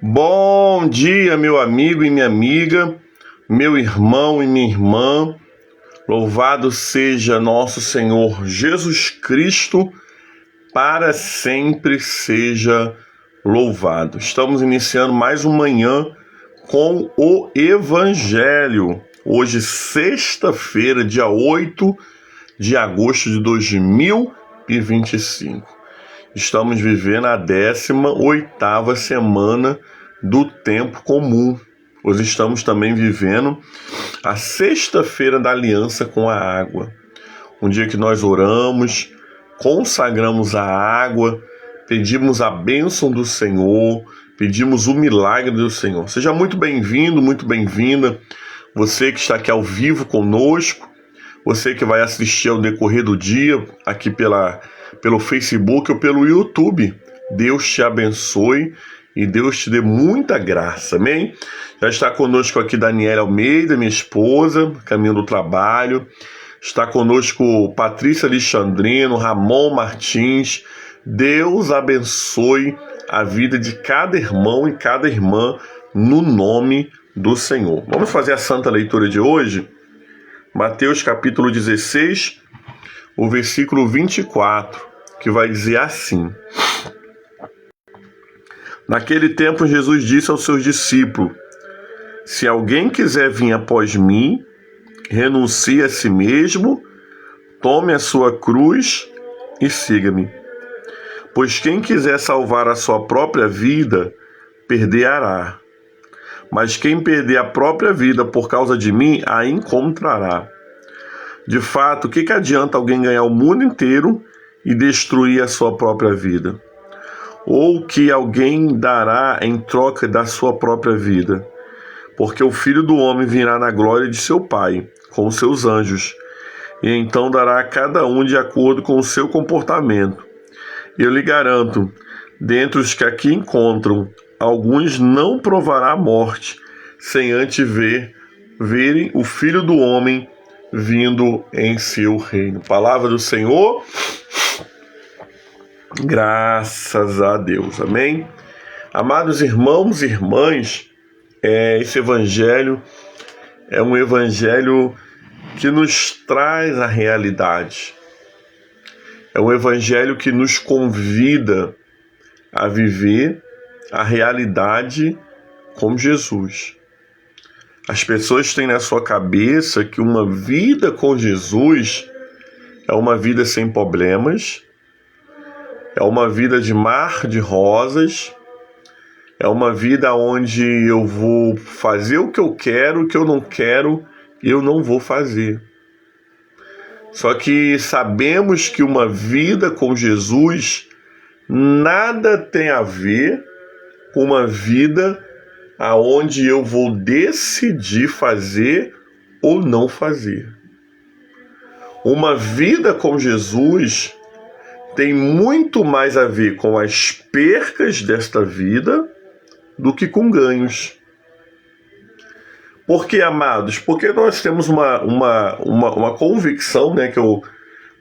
Bom dia, meu amigo e minha amiga, meu irmão e minha irmã. Louvado seja nosso Senhor Jesus Cristo, para sempre seja louvado. Estamos iniciando mais uma manhã com o Evangelho. Hoje, sexta-feira, dia 8 de agosto de 2025. Estamos vivendo a 18ª semana do tempo comum. Hoje estamos também vivendo a sexta-feira da aliança com a água. Um dia que nós oramos, consagramos a água, pedimos a bênção do Senhor, pedimos o milagre do Senhor. Seja muito bem-vindo, muito bem-vinda. Você que está aqui ao vivo conosco, você que vai assistir ao decorrer do dia, aqui pelo Facebook ou pelo YouTube. Deus te abençoe e Deus te dê muita graça, amém? Já está conosco aqui Daniela Almeida, minha esposa, caminho do trabalho. Está conosco Patrícia Alexandrino, Ramon Martins. Deus abençoe a vida de cada irmão e cada irmã no nome do Senhor. Vamos fazer a santa leitura de hoje? Mateus capítulo 16, o versículo 24, que vai dizer assim: Naquele tempo Jesus disse aos seus discípulos: Se alguém quiser vir após mim, renuncie a si mesmo, tome a sua cruz e siga-me. Pois quem quiser salvar a sua própria vida, perderá. Mas quem perder a própria vida por causa de mim, a encontrará. De fato, o que adianta alguém ganhar o mundo inteiro e destruir a sua própria vida? Ou o que alguém dará em troca da sua própria vida? Porque o Filho do Homem virá na glória de seu Pai, com os seus anjos, e então dará a cada um de acordo com o seu comportamento. Eu lhe garanto, dentre os que aqui encontram, alguns não provará a morte, sem antes verem o Filho do Homem vindo em seu reino. Palavra do Senhor, graças a Deus, amém? Amados irmãos e irmãs, esse evangelho é um evangelho que nos traz a realidade. É um evangelho que nos convida a viver a realidade com Jesus. As pessoas têm na sua cabeça que uma vida com Jesus é uma vida sem problemas, é uma vida de mar de rosas, é uma vida onde eu vou fazer o que eu quero, o que eu não quero, eu não vou fazer. Só que sabemos que uma vida com Jesus nada tem a ver com uma vida aonde eu vou decidir fazer ou não fazer. Uma vida com Jesus tem muito mais a ver com as percas desta vida do que com ganhos. Por que, amados? Porque nós temos uma convicção, né, que eu,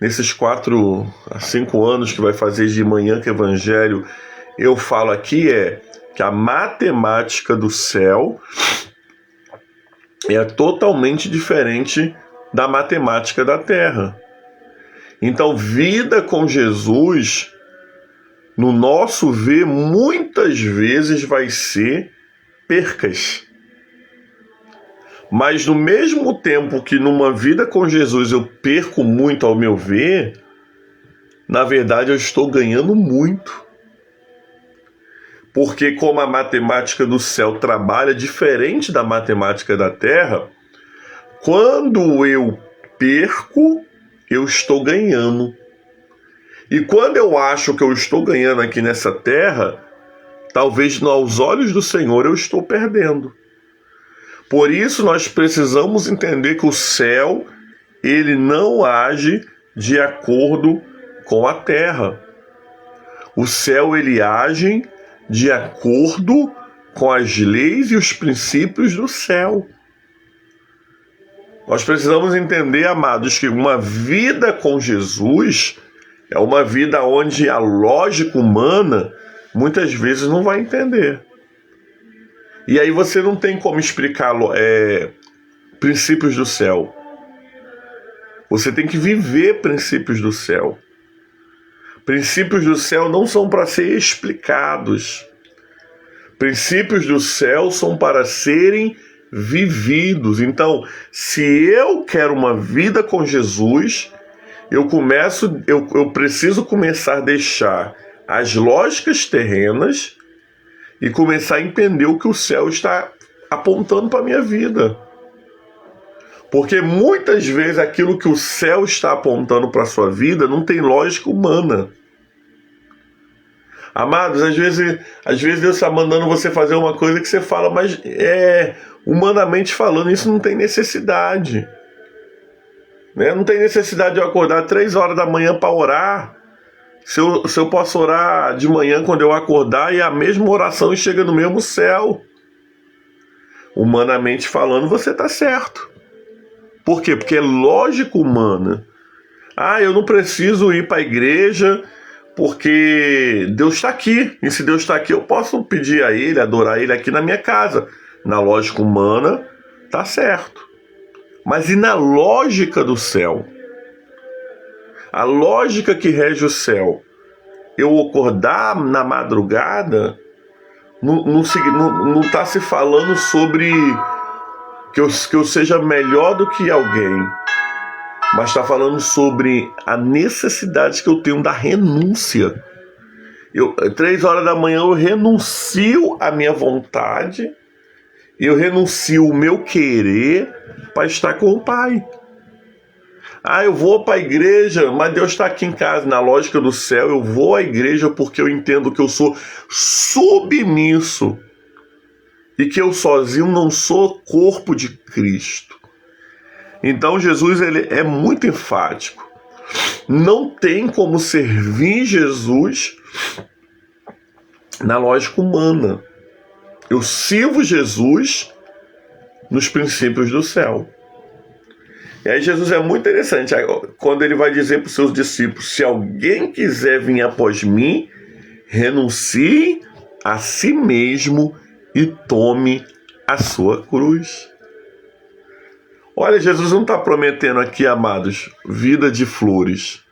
nesses 4 a 5 anos que vai fazer de manhã que evangelho, eu falo aqui que a matemática do céu é totalmente diferente da matemática da terra. Então, vida com Jesus, no nosso ver, muitas vezes vai ser percas. Mas no mesmo tempo que numa vida com Jesus eu perco muito ao meu ver, na verdade eu estou ganhando muito. Porque como a matemática do céu trabalha diferente da matemática da terra, quando eu perco, eu estou ganhando. E quando eu acho que eu estou ganhando aqui nessa terra, talvez aos olhos do Senhor eu estou perdendo. Por isso nós precisamos entender que o céu, ele não age de acordo com a terra. O céu, ele age de acordo com as leis e os princípios do céu. Nós precisamos entender, amados, que uma vida com Jesus é uma vida onde a lógica humana muitas vezes não vai entender. E aí você não tem como explicar princípios do céu. Você tem que viver princípios do céu. Princípios do céu não são para ser explicados. Princípios do céu são para serem vividos. Então, se eu quero uma vida com Jesus, eu preciso começar a deixar as lógicas terrenas e começar a entender o que o céu está apontando para a minha vida. Porque muitas vezes aquilo que o céu está apontando para a sua vida não tem lógica humana. Amados, às vezes Deus está mandando você fazer uma coisa que você fala, mas humanamente falando, isso não tem necessidade. Né? Não tem necessidade de eu acordar 3 horas da manhã para orar. Se eu posso orar de manhã quando eu acordar e a mesma oração chega no mesmo céu. Humanamente falando, você está certo. Por quê? Porque é lógica humana. Eu não preciso ir para a igreja porque Deus está aqui. E se Deus está aqui, eu posso pedir a Ele, adorar Ele aqui na minha casa. Na lógica humana, está certo. Mas e na lógica do céu? A lógica que rege o céu. Eu acordar na madrugada não está se falando sobre que eu seja melhor do que alguém, mas está falando sobre a necessidade que eu tenho da renúncia. 3 horas da manhã eu renuncio a minha vontade, eu renuncio o meu querer para estar com o Pai. Eu vou para a igreja, mas Deus está aqui em casa. Na lógica do céu, eu vou à igreja porque eu entendo que eu sou submisso e que eu sozinho não sou corpo de Cristo. Então Jesus ele é muito enfático. Não tem como servir Jesus na lógica humana. Eu sirvo Jesus nos princípios do céu. E aí Jesus é muito interessante, quando ele vai dizer para os seus discípulos, se alguém quiser vir após mim, renuncie a si mesmo e tome a sua cruz. Olha, Jesus não está prometendo aqui, amados, vida de flores.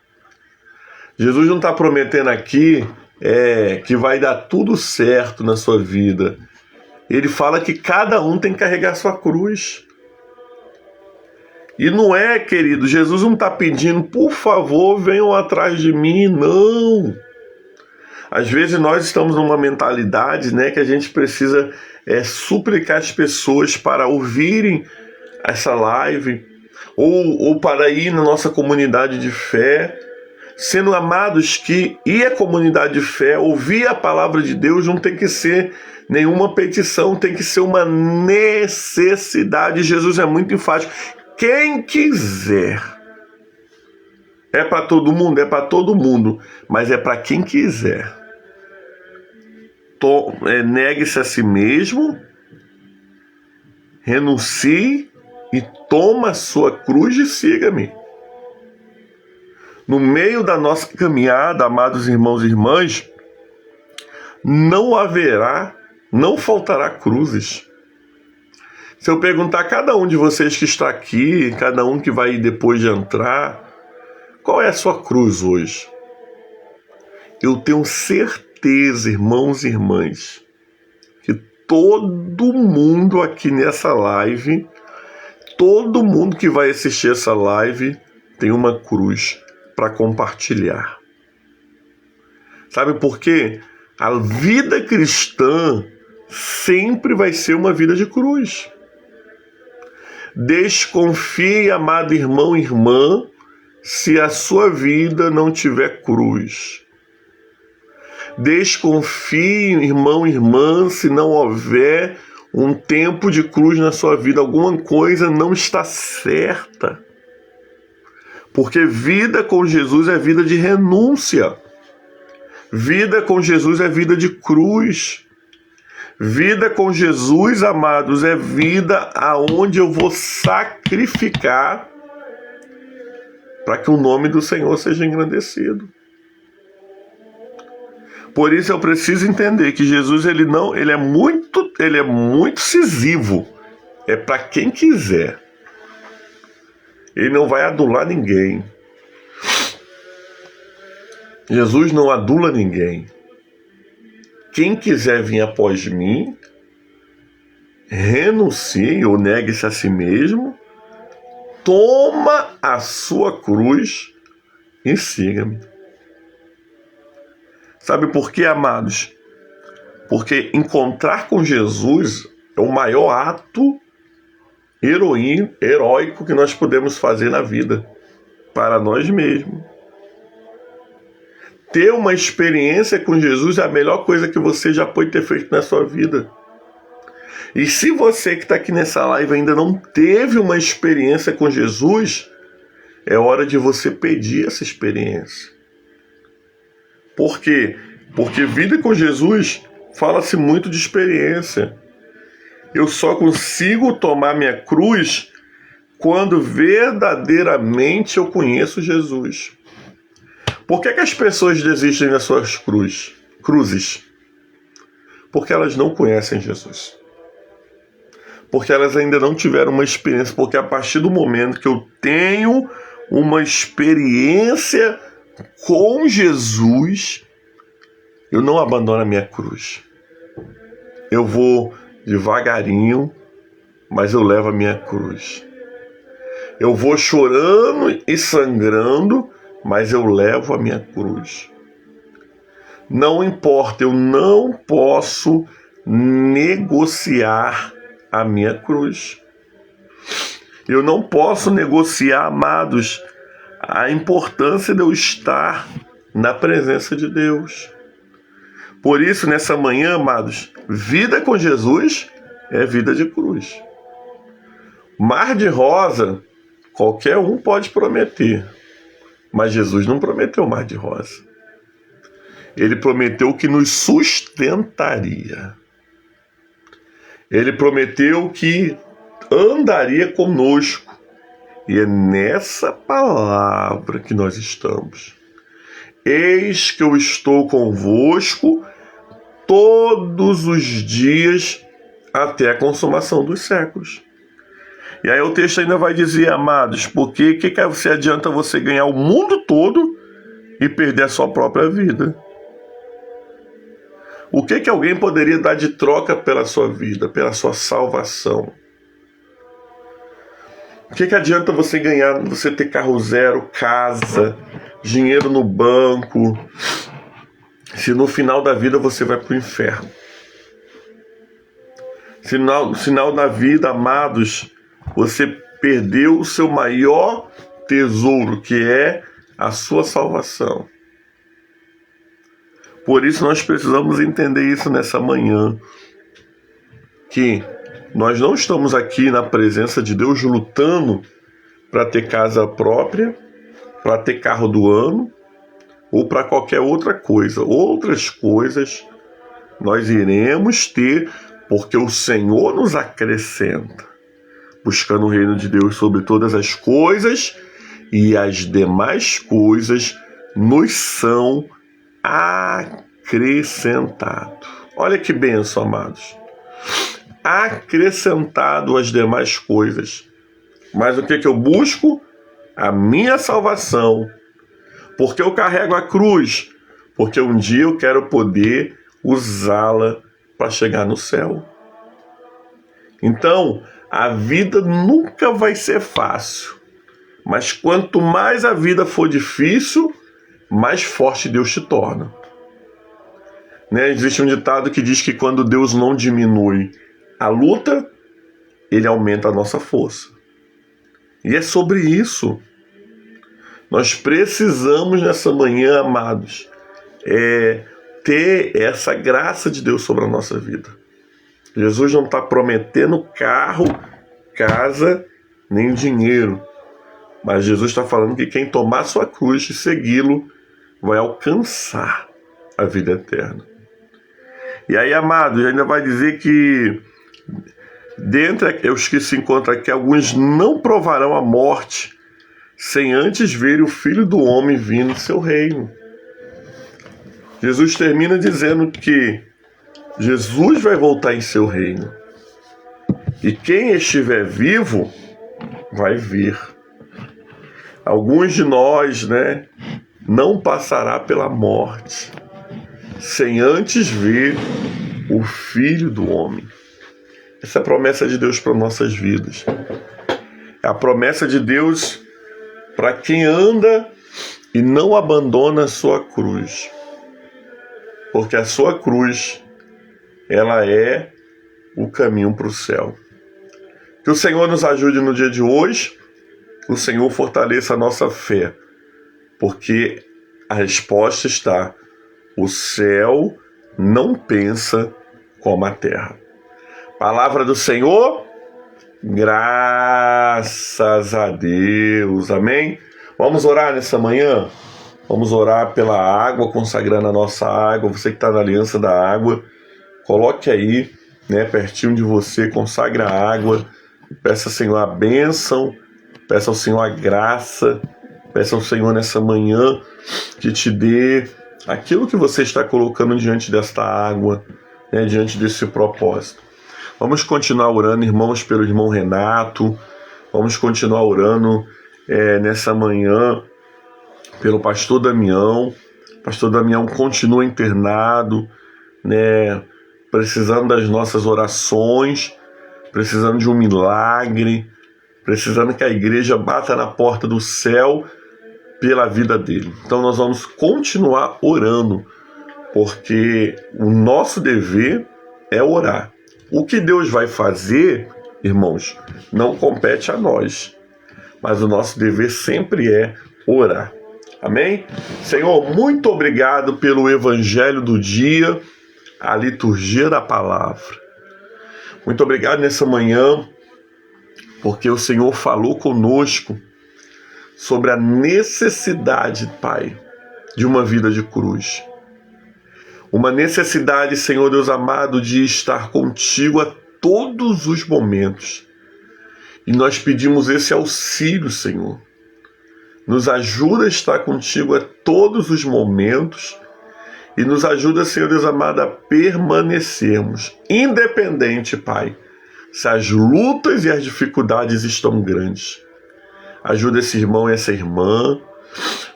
Jesus não está prometendo aqui que vai dar tudo certo na sua vida. Ele fala que cada um tem que carregar sua cruz. E não é, querido, Jesus não está pedindo, por favor, venham atrás de mim, não. Às vezes nós estamos numa mentalidade, né, que a gente precisa suplicar as pessoas para ouvirem essa live, ou para ir na nossa comunidade de fé, sendo amados que ir à comunidade de fé, ouvir a palavra de Deus não tem que ser nenhuma petição, tem que ser uma necessidade. Jesus é muito enfático. Quem quiser. É para todo mundo? É para todo mundo. Mas é para quem quiser. Negue-se a si mesmo. Renuncie. E toma a sua cruz e siga-me. No meio da nossa caminhada, amados irmãos e irmãs, não faltará cruzes. Se eu perguntar a cada um de vocês que está aqui, cada um que vai depois de entrar, qual é a sua cruz hoje? Eu tenho certeza, irmãos e irmãs, que todo mundo aqui nessa live, todo mundo que vai assistir essa live tem uma cruz para compartilhar. Sabe por quê? A vida cristã sempre vai ser uma vida de cruz. Desconfie, amado irmão e irmã, se a sua vida não tiver cruz. Desconfie, irmão e irmã, se não houver um tempo de cruz na sua vida. Alguma coisa não está certa. Porque vida com Jesus é vida de renúncia. Vida com Jesus é vida de cruz. Vida com Jesus, amados, é vida aonde eu vou sacrificar para que o nome do Senhor seja engrandecido. Por isso eu preciso entender que Jesus ele é muito incisivo. É para quem quiser. Ele não vai adular ninguém. Jesus não adula ninguém. Quem quiser vir após mim, renuncie ou negue-se a si mesmo, toma a sua cruz e siga-me. Sabe por quê, amados? Porque encontrar com Jesus é o maior ato heróico que nós podemos fazer na vida, para nós mesmos. Ter uma experiência com Jesus é a melhor coisa que você já pode ter feito na sua vida. E se você que está aqui nessa live ainda não teve uma experiência com Jesus, é hora de você pedir essa experiência. Por quê? Porque vida com Jesus fala-se muito de experiência. Eu só consigo tomar minha cruz quando verdadeiramente eu conheço Jesus. Por que as pessoas desistem das suas cruzes? Porque elas não conhecem Jesus. Porque elas ainda não tiveram uma experiência. Porque a partir do momento que eu tenho uma experiência com Jesus, eu não abandono a minha cruz. Eu vou devagarinho, mas eu levo a minha cruz. Eu vou chorando e sangrando, mas eu levo a minha cruz. Não importa, eu não posso negociar a minha cruz. Eu não posso negociar, amados, a importância de eu estar na presença de Deus. Por isso, nessa manhã, amados, vida com Jesus é vida de cruz. Mar de rosa, qualquer um pode prometer. Mas Jesus não prometeu mar de rosa. Ele prometeu que nos sustentaria. Ele prometeu que andaria conosco. E é nessa palavra que nós estamos. Eis que eu estou convosco todos os dias até a consumação dos séculos. E aí o texto ainda vai dizer, amados, porque que você adianta você ganhar o mundo todo e perder a sua própria vida? O que alguém poderia dar de troca pela sua vida, pela sua salvação? O que adianta você ganhar, você ter carro zero, casa, dinheiro no banco, se no final da vida você vai para o inferno? Se no final da vida, amados, você perdeu o seu maior tesouro, que é a sua salvação. Por isso nós precisamos entender isso nessa manhã, que nós não estamos aqui na presença de Deus lutando para ter casa própria, para ter carro do ano, ou para qualquer outra coisa. Outras coisas nós iremos ter, porque o Senhor nos acrescenta, buscando o reino de Deus sobre todas as coisas, e as demais coisas nos são acrescentados. Olha que bênção, amados. Acrescentado as demais coisas. Mas o que eu busco? A minha salvação. Porque eu carrego a cruz? Porque um dia eu quero poder usá-la para chegar no céu. Então, a vida nunca vai ser fácil. Mas quanto mais a vida for difícil, mais forte Deus te torna. Né? Existe um ditado que diz que quando Deus não diminui a luta, Ele aumenta a nossa força. E é sobre isso. Nós precisamos nessa manhã, amados, ter essa graça de Deus sobre a nossa vida. Jesus não está prometendo carro, casa, nem dinheiro. Mas Jesus está falando que quem tomar sua cruz e segui-lo vai alcançar a vida eterna. E aí, amados, ainda vai dizer que dentre os que se encontram aqui, alguns não provarão a morte sem antes ver o Filho do Homem vindo no seu reino. Jesus termina dizendo que Jesus vai voltar em seu reino. E quem estiver vivo vai ver. Alguns de nós, não passará pela morte sem antes ver o Filho do Homem. Essa é a promessa de Deus para nossas vidas. É a promessa de Deus para quem anda e não abandona a sua cruz. Porque a sua cruz, ela é o caminho para o céu. Que o Senhor nos ajude no dia de hoje, que o Senhor fortaleça a nossa fé, porque a resposta está: o céu não pensa como a terra. Palavra do Senhor, graças a Deus, amém? Vamos orar nessa manhã? Vamos orar pela água, consagrando a nossa água. Você que está na aliança da água, coloque aí, pertinho de você, consagre a água, peça ao Senhor a bênção, peça ao Senhor a graça, peça ao Senhor nessa manhã que te dê aquilo que você está colocando diante desta água, diante desse propósito. Vamos continuar orando, irmãos, pelo irmão Renato, vamos continuar orando nessa manhã pelo pastor Damião. O pastor Damião continua internado, precisando das nossas orações, precisando de um milagre, precisando que a igreja bata na porta do céu pela vida dele. Então nós vamos continuar orando, porque o nosso dever é orar. O que Deus vai fazer, irmãos, não compete a nós, mas o nosso dever sempre é orar. Amém? Senhor, muito obrigado pelo evangelho do dia, a liturgia da palavra. Muito obrigado nessa manhã, porque o Senhor falou conosco sobre a necessidade, Pai, de uma vida de cruz. Uma necessidade, Senhor Deus amado, de estar contigo a todos os momentos. E nós pedimos esse auxílio, Senhor. Nos ajuda a estar contigo a todos os momentos e nos ajuda, Senhor Deus amado, a permanecermos, independente, Pai, se as lutas e as dificuldades estão grandes. Ajuda esse irmão e essa irmã,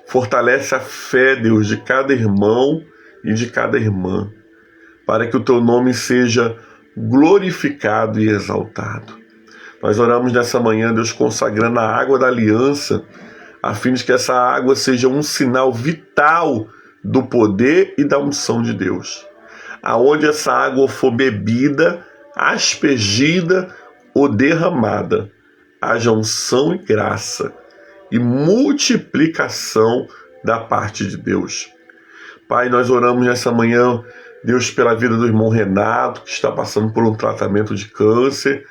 fortalece a fé, Deus, de cada irmão e de cada irmã, para que o Teu nome seja glorificado e exaltado. Nós oramos nessa manhã, Deus, consagrando a água da aliança, a fim de que essa água seja um sinal vital do poder e da unção de Deus. Aonde essa água for bebida, aspergida ou derramada, haja unção e graça e multiplicação da parte de Deus. Pai, nós oramos nessa manhã, Deus, pela vida do irmão Renato, que está passando por um tratamento de câncer.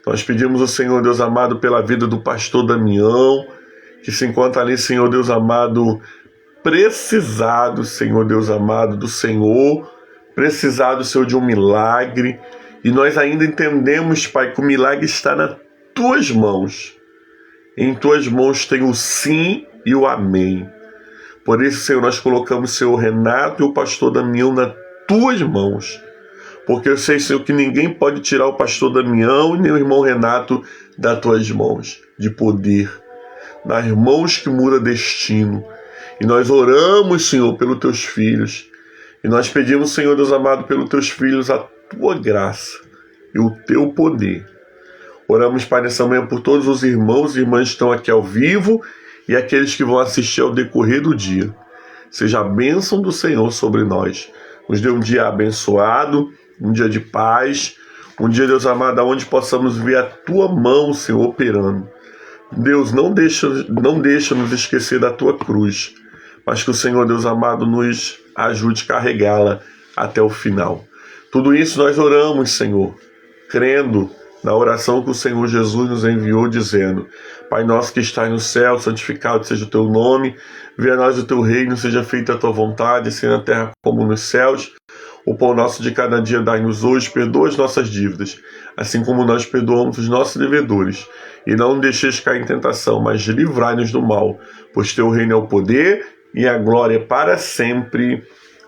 Nós pedimos ao Senhor, Deus amado, pela vida do pastor Damião, que se encontra ali, Senhor Deus amado, precisado, Senhor Deus amado, do Senhor, precisado, Senhor, de um milagre. E nós ainda entendemos, Pai, que o milagre está nas Tuas mãos. Em Tuas mãos tem o sim e o amém. Por isso, Senhor, nós colocamos o Senhor Renato e o pastor Damião nas Tuas mãos. Porque eu sei, Senhor, que ninguém pode tirar o pastor Damião e nem o irmão Renato das Tuas mãos de poder, nas mãos que muda destino. E nós oramos, Senhor, pelos Teus filhos. E nós pedimos, Senhor Deus amado, pelos Teus filhos a Tua graça e o Teu poder. Oramos, Pai, nessa manhã por todos os irmãos e irmãs que estão aqui ao vivo e aqueles que vão assistir ao decorrer do dia. Seja a bênção do Senhor sobre nós. Nos dê um dia abençoado, um dia de paz, um dia, Deus amado, onde possamos ver a Tua mão, Senhor, operando. Deus, não deixa nos esquecer da Tua cruz, mas que o Senhor, Deus amado, nos ajude a carregá-la até o final. Tudo isso nós oramos, Senhor, crendo na oração que o Senhor Jesus nos enviou, dizendo: Pai nosso que estás no céu, santificado seja o Teu nome, venha a nós o Teu reino, seja feita a Tua vontade, assim na terra como nos céus. O pão nosso de cada dia dai-nos hoje, perdoa as nossas dívidas, assim como nós perdoamos os nossos devedores. E não nos deixeis cair em tentação, mas livrai-nos do mal, pois Teu reino é o poder e a glória para sempre.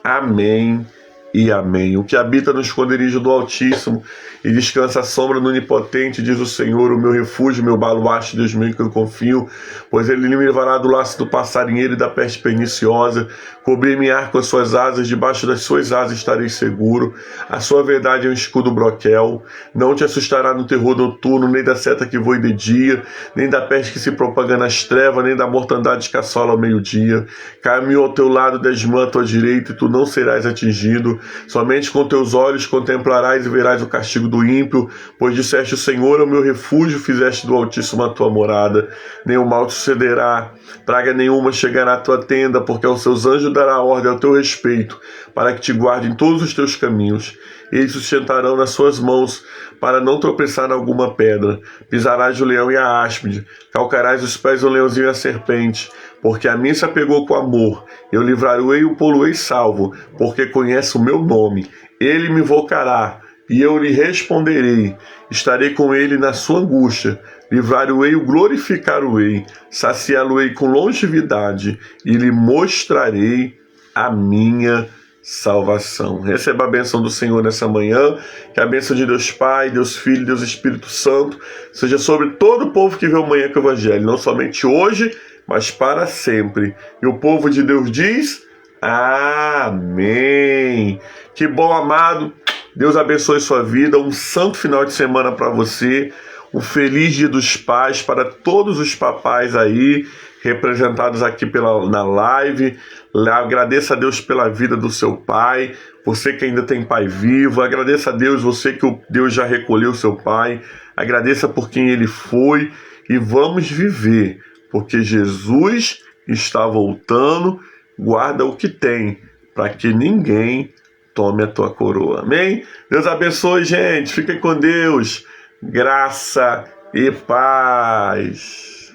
Amém e amém. O que habita no esconderijo do Altíssimo e descansa à sombra do Onipotente, diz o Senhor, o meu refúgio, meu baluarte, Deus meu, em que eu confio, pois ele me livrará do laço do passarinheiro e da peste perniciosa, cobrir-me-á com as suas asas, debaixo das suas asas estarei seguro, a sua verdade é um escudo broquel, não te assustará no terror noturno, nem da seta que voe de dia, nem da peste que se propaga nas trevas, nem da mortandade que assola ao meio-dia. Caminho ao teu lado, 10 mãos à tua direita, e tu não serás atingido. Somente com teus olhos contemplarás e verás o castigo do ímpio, pois disseste: o Senhor é o meu refúgio, fizeste do Altíssimo a tua morada. Nenhum mal te sucederá, praga nenhuma chegará à tua tenda, porque aos seus anjos dará ordem ao teu respeito, para que te guardem todos os teus caminhos. Eles sustentarão nas suas mãos, para não tropeçar em alguma pedra. Pisarás o leão e a áspide, calcarás os pés o leãozinho e a serpente, porque a mim se apegou com amor. Eu livrarei e o poluei salvo, porque conhece o meu nome. Ele me invocará, e eu lhe responderei. Estarei com ele na sua angústia. Livrar-o-ei e o glorificar-o-ei. Saciá-lo-ei com longevidade, e lhe mostrarei a minha salvação. Receba a bênção do Senhor nessa manhã, que a bênção de Deus Pai, Deus Filho, Deus Espírito Santo seja sobre todo o povo que vê o Manhã com o Evangelho, não somente hoje, mas para sempre. E o povo de Deus diz: amém. Que bom, amado. Deus abençoe sua vida, um santo final de semana para você, um feliz Dia dos Pais para todos os papais aí, representados aqui na live. Agradeça a Deus pela vida do seu pai, você que ainda tem pai vivo. Agradeça a Deus, você que Deus já recolheu seu pai. Agradeça por quem ele foi e vamos viver, porque Jesus está voltando. Guarda o que tem, para que ninguém tome a tua coroa. Amém? Deus abençoe, gente. Fiquem com Deus. Graça e paz.